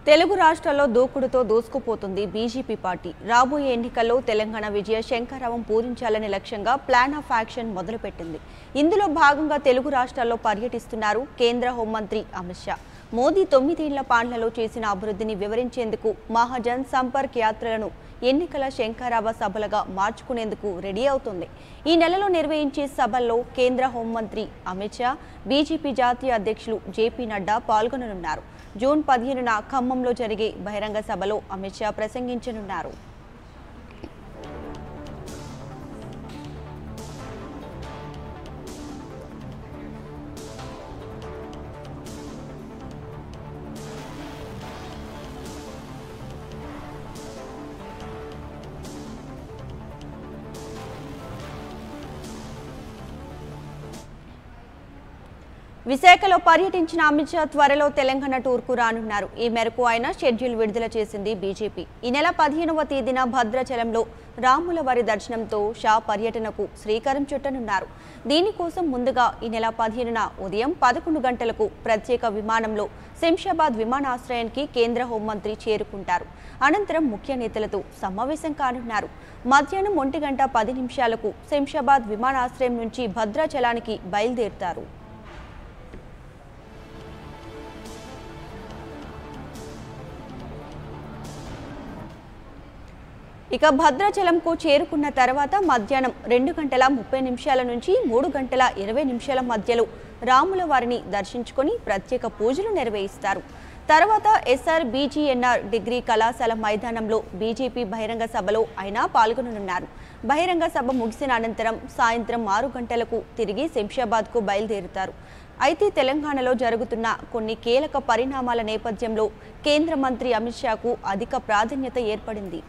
తెలుగు రాష్ట్రాల్లో దూకుడుతో దూసుకుపోతుంది BJP party. రాబోయే ఎన్నికల్లో తెలంగాణ విజయ శంఖారావం పూరించాలనే లక్ష్యంగా ప్లాన్ ఆఫ్ యాక్షన్ మొదలుపెట్టింది. ఇందులో భాగంగా తెలుగు రాష్ట్రాల్లో పర్యటిస్తున్నారు కేంద్ర హోంమంత్రి అమిత్ షా. మోదీ 9 ఏళ్ల పాలనలో చేసిన అభివృద్ధిని వివరించేందుకు మహాజన్ సంపర్క్ యాత్రలను ఎన్నికల శంఖారావ సభలుగా మార్చుకునేందుకు రెడీ అవుతుంది. ఈ నెలలో నిర్వహించే సభల్లో కేంద్ర హోంమంత్రి అమిత్ షా, బీజేపీ జాతీయ అధ్యక్షులు జేపీ నడ్డా పాల్గొననున్నారు. జూన్ 15న ఖమ్మంలో జరిగే బహిరంగ సభలో అమిత్ షా ప్రసంగించనున్నారు. విశాఖలో పర్యటించిన అమిత్ షా త్వరలో తెలంగాణ టూర్కు రానున్నారు. ఈ మేరకు ఆయన షెడ్యూల్ విడుదల చేసింది బీజేపీ. ఈ నెల 15వ తేదీన భద్రాచలంలో రాములవారి దర్శనంతో షా పర్యటనకు శ్రీకారం చుట్టనున్నారు. దీనికోసం ముందుగా ఈ నెల 15న ఉదయం 11 గంటలకు ప్రత్యేక విమానంలో శంషాబాద్ విమానాశ్రయానికి కేంద్ర హోంమంత్రి చేరుకుంటారు. అనంతరం ముఖ్య నేతలతో సమావేశం కానున్నారు. మధ్యాహ్నం 1:10 శంషాబాద్ విమానాశ్రయం నుంచి భద్రాచలానికి బయలుదేరుతారు. ఇక భద్రాచలంకు చేరుకున్న తర్వాత మధ్యాహ్నం 2:30 నుంచి 3:20 మధ్యలో రాముల వారిని దర్శించుకొని ప్రత్యేక పూజలు నిర్వహిస్తారు. తర్వాత ఎస్ఆర్బీజీఎన్ఆర్ డిగ్రీ కళాశాల మైదానంలో బీజేపీ బహిరంగ సభలో ఆయన పాల్గొననున్నారు. బహిరంగ సభ ముగిసిన అనంతరం సాయంత్రం 6 గంటలకు తిరిగి శంషాబాద్కు బయలుదేరుతారు. అయితే తెలంగాణలో జరుగుతున్న కొన్ని కీలక పరిణామాల నేపథ్యంలో కేంద్ర మంత్రి అమిత్ షాకు అధిక ప్రాధాన్యత ఏర్పడింది.